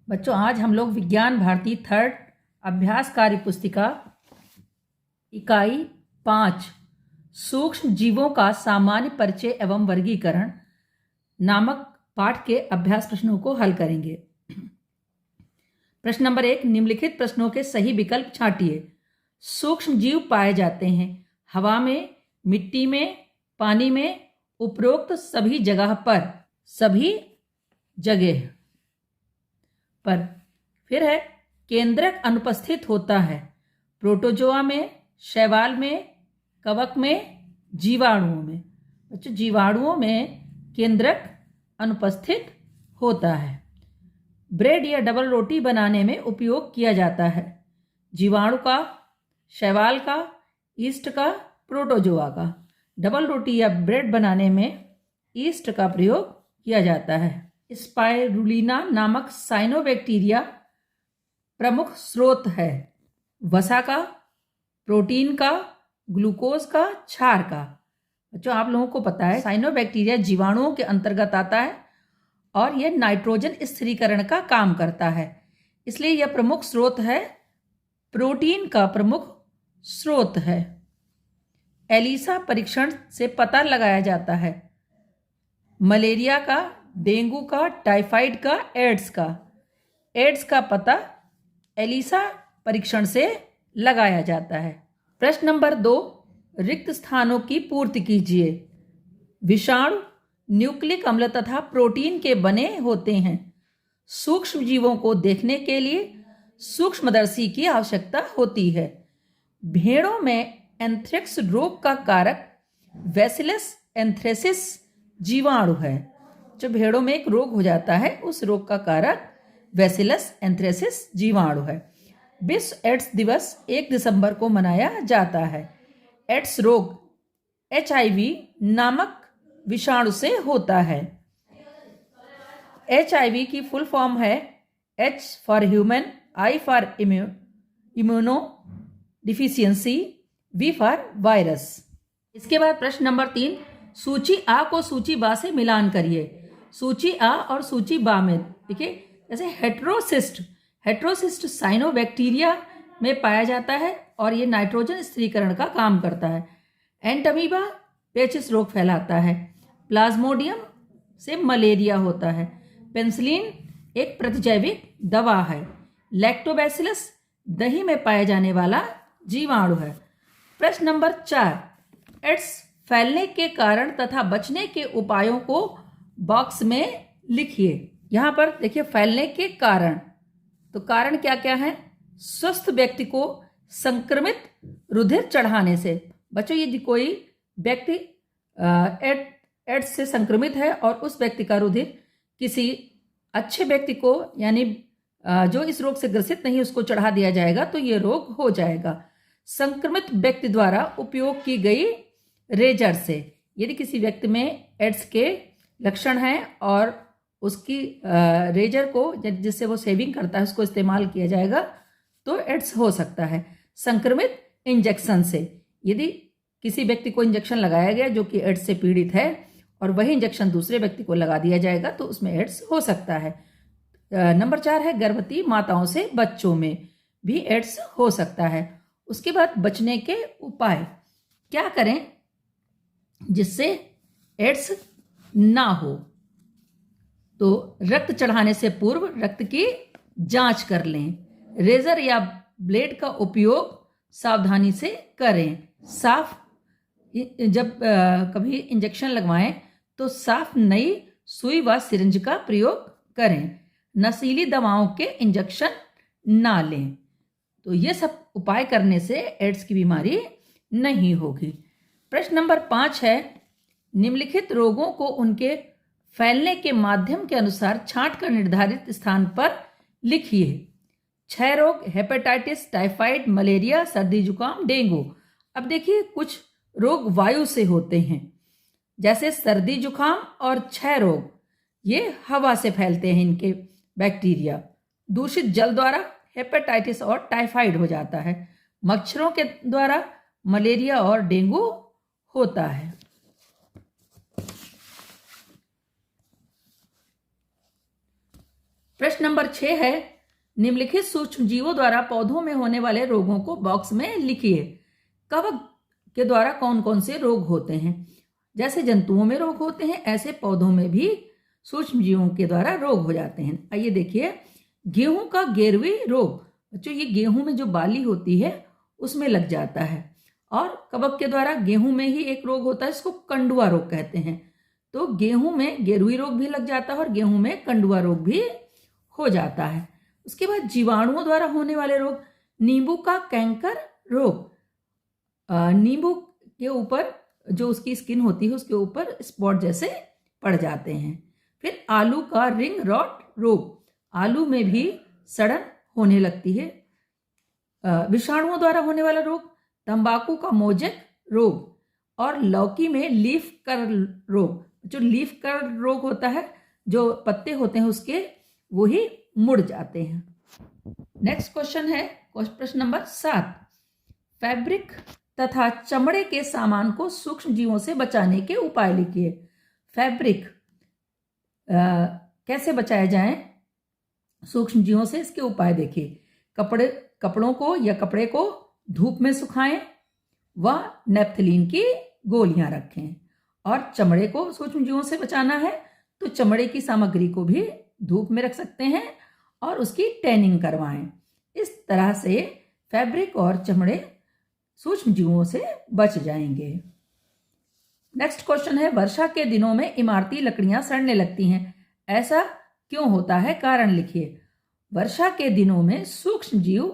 बच्चों, आज हम लोग विज्ञान भारती थर्ड अभ्यास कार्य पुस्तिका इकाई 5 सूक्ष्म जीवों का सामान्य परिचय एवं वर्गीकरण नामक पाठ के अभ्यास प्रश्नों को हल करेंगे। प्रश्न नंबर 1, निम्नलिखित प्रश्नों के सही विकल्प छांटिए। सूक्ष्म जीव पाए जाते हैं हवा में, मिट्टी में, पानी में, उपरोक्त सभी जगह पर, सभी जगह पर। फिर है, केंद्रक अनुपस्थित होता है प्रोटोजोआ में, शैवाल में, कवक में, जीवाणुओं में। बच्चों, जीवाणुओं में केंद्रक अनुपस्थित होता है। ब्रेड या डबल रोटी बनाने में उपयोग किया जाता है जीवाणु का, शैवाल का, ईस्ट का, प्रोटोजोआ का। डबल रोटी या ब्रेड बनाने में ईस्ट का प्रयोग किया जाता है। स्पाइरुलिना नामक साइनोबैक्टीरिया प्रमुख स्रोत है वसा का, प्रोटीन का, ग्लूकोज का, क्षार का। बच्चों, आप लोगों को पता है साइनोबैक्टीरिया जीवाणुओं के अंतर्गत आता है और यह नाइट्रोजन स्थिरीकरण का काम करता है, इसलिए यह प्रमुख स्रोत है, प्रोटीन का प्रमुख स्रोत है। एलिसा परीक्षण से पता लगाया जाता है मलेरिया का, डेंगू का, टाइफाइड का, एड्स का। एड्स का पता एलिसा परीक्षण से लगाया जाता है। प्रश्न नंबर 2, रिक्त स्थानों की पूर्ति कीजिए। विषाणु न्यूक्लिक अम्ल तथा प्रोटीन के बने होते हैं। सूक्ष्म जीवों को देखने के लिए सूक्ष्मदर्शी की आवश्यकता होती है। भेड़ों में एंथ्रेक्स रोग का कारक बैसिलस एंथ्रेसिस जीवाणु है। जो भेड़ों में एक रोग हो जाता है, उस रोग का कारक बैसिलस एंथ्रेसिस जीवाणु है। विश्व एड्स दिवस 1 दिसंबर को मनाया जाता है। एड्स रोग HIV नामक विषाणु से होता है। HIV की फुल फॉर्म है H for human, I for immuno deficiency, V for virus. इसके बाद प्रश्न नंबर 3, सूची आ को सूची बा से मिलान करिए। सूची आ और सूची बा में देखिए, जैसे हेट्रोसिस्ट साइनोबैक्टीरिया में पाया जाता है और ये नाइट्रोजन स्थिरीकरण का काम करता है। एंटमीबा पेचिस रोग फैलाता है। प्लाज्मोडियम से मलेरिया होता है। पेनिसिलिन एक प्रतिजैविक दवा है। लैक्टोबैसिलस दही में पाया जाने वाला जीवाणु है। प्रश्न नंबर 4, एड्स फैलने के कारण तथा बचने के उपायों को बॉक्स में लिखिए। यहाँ पर देखिए, फैलने के कारण, तो कारण क्या क्या है? स्वस्थ व्यक्ति को संक्रमित रुधिर चढ़ाने से। बच्चों, यदि कोई व्यक्ति एड्स से संक्रमित है और उस व्यक्ति का रुधिर किसी अच्छे व्यक्ति को, यानी जो इस रोग से ग्रसित नहीं, उसको चढ़ा दिया जाएगा तो ये रोग हो जाएगा। संक्रमित व्यक्ति द्वारा उपयोग की गई रेजर से, यदि किसी व्यक्ति में एड्स के लक्षण हैं और उसकी रेजर को, जिससे वो सेविंग करता है, उसको इस्तेमाल किया जाएगा तो एड्स हो सकता है। संक्रमित इंजेक्शन से, यदि किसी व्यक्ति को इंजेक्शन लगाया गया जो कि एड्स से पीड़ित है और वही इंजेक्शन दूसरे व्यक्ति को लगा दिया जाएगा तो उसमें एड्स हो सकता है। नंबर 4 है, गर्भवती माताओं से बच्चों में भी एड्स हो सकता है। उसके बाद बचने के उपाय, क्या करें जिससे एड्स ना हो? तो रक्त चढ़ाने से पूर्व रक्त की जांच कर लें। रेजर या ब्लेड का उपयोग सावधानी से करें। साफ, जब कभी इंजेक्शन लगवाएं तो साफ नई सुई व सिरिंज का प्रयोग करें। नशीली दवाओं के इंजेक्शन ना लें। तो ये सब उपाय करने से एड्स की बीमारी नहीं होगी। प्रश्न नंबर 5 है, निम्नलिखित रोगों को उनके फैलने के माध्यम के अनुसार छांट कर निर्धारित स्थान पर लिखिए। क्षय रोग, हेपेटाइटिस, टाइफाइड, मलेरिया, सर्दी जुकाम, डेंगू। अब देखिए, कुछ रोग वायु से होते हैं, जैसे सर्दी जुकाम और क्षय रोग, ये हवा से फैलते हैं इनके बैक्टीरिया। दूषित जल द्वारा हेपेटाइटिस और टाइफाइड हो जाता है। मच्छरों के द्वारा मलेरिया और डेंगू होता है। प्रश्न नंबर 6 है, निम्नलिखित सूक्ष्म जीवों द्वारा पौधों में होने वाले रोगों को बॉक्स में लिखिए। कवक के द्वारा कौन कौन से रोग होते हैं? जैसे जंतुओं में रोग होते हैं, ऐसे पौधों में भी सूक्ष्म जीवों के द्वारा रोग हो जाते हैं। आइए देखिए, गेहूं का गेरवी रोग, बच्चों ये गेहूं में जो बाली होती है उसमें लग जाता है, और कवक के द्वारा गेहूं में ही एक रोग होता है, इसको कंडुआ रोग कहते हैं। तो गेहूं में गेरुई रोग भी लग जाता है और गेहूं में कंडुआ रोग भी हो जाता है। उसके बाद जीवाणुओं द्वारा होने वाले रोग, नींबू का कैंकर रोग, नींबू के ऊपर जो उसकी स्किन होती है उसके ऊपर स्पॉट जैसे पड़ जाते हैं। फिर आलू का रिंग रॉट रोग, आलू में भी सड़न होने लगती है। विषाणुओं द्वारा होने वाला रोग, तंबाकू का मोजेक रोग, और लौकी में लीफ कर्ल रोग। जो लीफ कर्ल रोग होता है, जो पत्ते होते हैं उसके वो ही मुड़ जाते हैं। नेक्स्ट क्वेश्चन है प्रश्न नंबर 7, फैब्रिक तथा चमड़े के सामान को सूक्ष्म जीवों से बचाने के उपाय लिखिए। फैब्रिक कैसे बचाया जाए सूक्ष्म जीवों से, इसके उपाय देखिए। कपड़ों को या कपड़े को धूप में सुखाएं व नेपथलीन की गोलियां रखें। और चमड़े को सूक्ष्म जीवों से बचाना है तो चमड़े की सामग्री को भी धूप में रख सकते हैं और उसकी टैनिंग करवाएं। इस तरह से फैब्रिक और चमड़े सूक्ष्म जीवों से बच जाएंगे। नेक्स्ट क्वेश्चन है, वर्षा के दिनों में इमारती लकड़ियां सड़ने लगती हैं, ऐसा क्यों होता है? कारण लिखिए। वर्षा के दिनों में सूक्ष्म जीव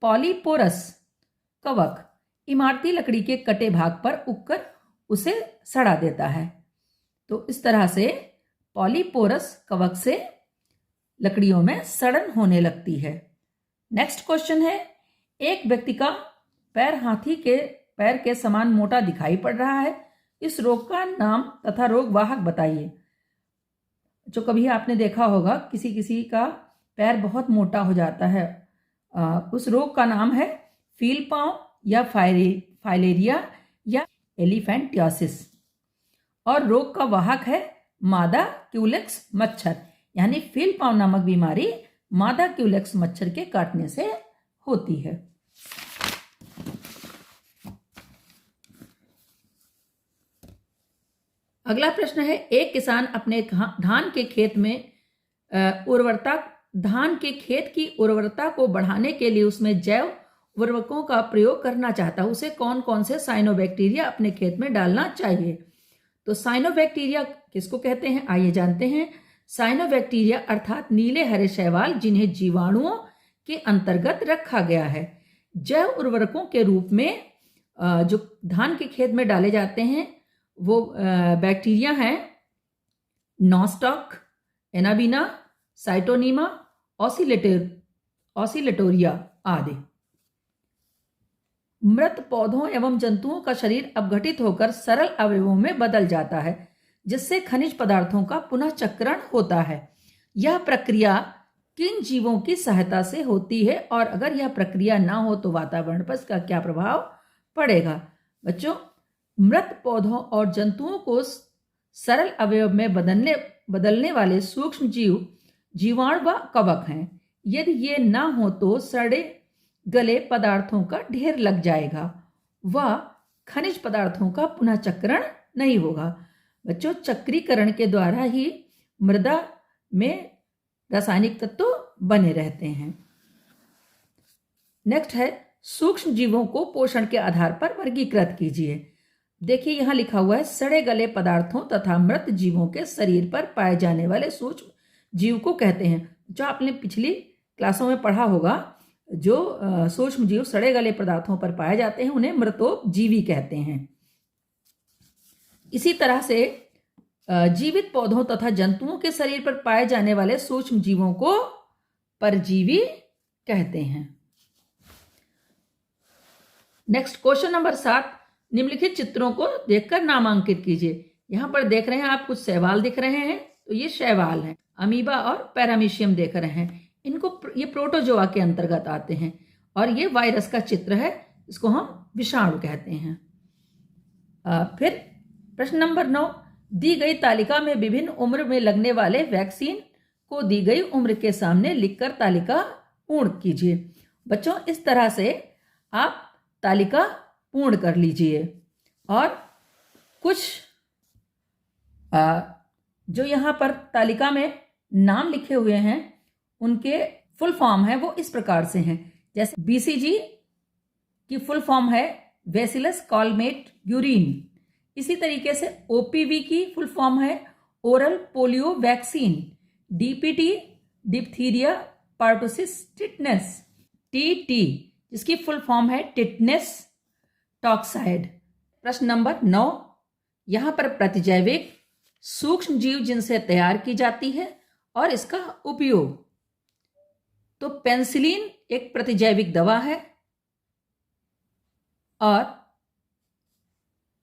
पॉलीपोरस कवक इमारती लकड़ी के कटे भाग पर उगकर उसे सड़ा देता है। तो इस तरह से पॉलीपोरस कवक से लकड़ियों में सड़न होने लगती है। नेक्स्ट क्वेश्चन है, एक व्यक्ति का पैर हाथी के पैर के समान मोटा दिखाई पड़ रहा है, इस रोग का नाम तथा रोग वाहक बताइए। जो कभी आपने देखा होगा किसी किसी का पैर बहुत मोटा हो जाता है, उस रोग का नाम है फील पांव या फाइलेरिया या एलिफेंटियासिस। और रोग का वाहक है मादा क्यूलेक्स मच्छर, यानी फील पांव नामक बीमारी मादा क्यूलेक्स मच्छर के काटने से होती है। अगला प्रश्न है, एक किसान अपने धान के खेत की उर्वरता को बढ़ाने के लिए उसमें जैव उर्वरकों का प्रयोग करना चाहता है, उसे कौन कौन से साइनोबैक्टीरिया अपने खेत में डालना चाहिए? तो साइनोबैक्टीरिया किसको कहते हैं, आइए जानते हैं। साइनोबैक्टीरिया अर्थात नीले हरे शैवाल, जिन्हें जीवाणुओं के अंतर्गत रखा गया है। जैव उर्वरकों के रूप में जो धान के खेत में डाले जाते हैं वो बैक्टीरिया हैं नॉस्टॉक, एनाबीना, साइटोनीमा, ऑसिलेटोरिया आदि। मृत पौधों एवं जंतुओं का शरीर अपघटित होकर सरल अवयवों में बदल जाता है, जिससे खनिज पदार्थों का पुनः चक्रण होता है। यह प्रक्रिया किन जीवों की सहायता से होती है, और अगर यह प्रक्रिया ना हो तो वातावरण पर इसका क्या प्रभाव पड़ेगा? बच्चों, मृत पौधों और जंतुओं को सरल अवयव में बदलने वाले सूक्ष्म जीव जीवाणु व कवक हैं। यदि ये ना हो तो सड़े गले पदार्थों का ढेर लग जाएगा व खनिज पदार्थों का पुनः चक्रण नहीं होगा। बच्चों, चक्रीकरण के द्वारा ही मृदा में रासायनिक तत्व बने रहते हैं। नेक्स्ट है, सूक्ष्म जीवों को पोषण के आधार पर वर्गीकृत कीजिए। देखिए यहां लिखा हुआ है, सड़े गले पदार्थों तथा मृत जीवों के शरीर पर पाए जाने वाले सूक्ष्म जीव को कहते हैं। जो आपने पिछली क्लासों में पढ़ा होगा, जो सूक्ष्म जीव सड़े गले पदार्थों पर पाए जाते हैं उन्हें मृतोपजीवी कहते हैं। इसी तरह से जीवित पौधों तथा जंतुओं के शरीर पर पाए जाने वाले सूक्ष्म जीवों को परजीवी कहते हैं। नेक्स्ट क्वेश्चन नंबर 7, निम्नलिखित चित्रों को देखकर नामांकित कीजिए। यहां पर देख रहे हैं आप, कुछ शैवाल दिख रहे हैं, तो ये शैवाल हैं। अमीबा और पैरामीशियम देख रहे हैं, ये प्रोटोजोआ के अंतर्गत आते हैं। और ये वायरस का चित्र है, इसको हम विषाणु कहते हैं। फिर प्रश्न नंबर 9, दी गई तालिका में विभिन्न उम्र में लगने वाले वैक्सीन को दी गई उम्र के सामने लिखकर तालिका पूर्ण कीजिए। बच्चों, इस तरह से आप तालिका पूर्ण कर लीजिए। और कुछ जो यहाँ पर तालिका में नाम लिखे हुए हैं उनके फुल फॉर्म है वो इस प्रकार से हैं। जैसे बीसीजी की फुल फॉर्म है बेसिलस कॉलमेट यूरिन। इसी तरीके से ओपीवी की फुल फॉर्म है oral polio vaccine. DPT diphtheria pertussis tetanus. TT जिसकी फुल फॉर्म है टिटनेस टॉक्साइड। प्रश्न नंबर 9, यहां पर प्रतिजैविक सूक्ष्म जीव जिनसे तैयार की जाती है और इसका उपयोग। तो पेनिसिलिन एक प्रतिजैविक दवा है और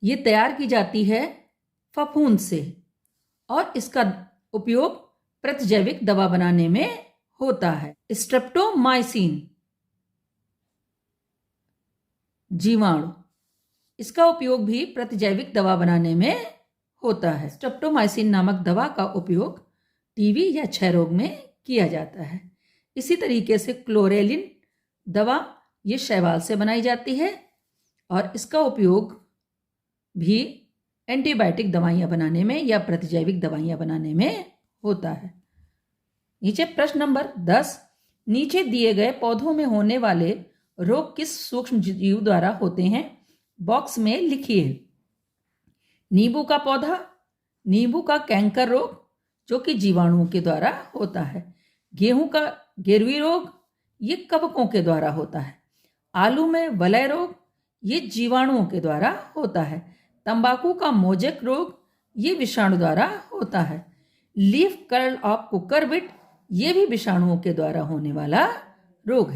ये तैयार की जाती है फफूंद से और इसका उपयोग प्रतिजैविक दवा बनाने में होता है। स्ट्रेप्टोमाइसिन जीवाणु, इसका उपयोग भी प्रतिजैविक दवा बनाने में होता है। स्ट्रेप्टोमाइसिन नामक दवा का उपयोग टीबी या क्षय रोग में किया जाता है। इसी तरीके से क्लोरेलिन दवा ये शैवाल से बनाई जाती है और इसका उपयोग भी एंटीबायोटिक दवाइयाँ बनाने में या प्रतिजैविक दवाइयाँ बनाने में होता है। नीचे प्रश्न नंबर 10, नीचे दिए गए पौधों में होने वाले रोग किस सूक्ष्म जीव द्वारा होते हैं? बॉक्स में लिखिए। नींबू का पौधा, नींबू का कैंकर रोग जो कि जीवाणुओं के द्वारा होता है। गेहूं का गेरुई रोग ये कवकों के द्वारा होता है। आलू में वलय रोग ये जीवाणुओं के द्वारा होता है। तंबाकू का मोजेक रोग ये विषाणु द्वारा होता है। लीफ कर्ल ऑफ कुकरबिट ये भी विषाणुओं के द्वारा होने वाला रोग है।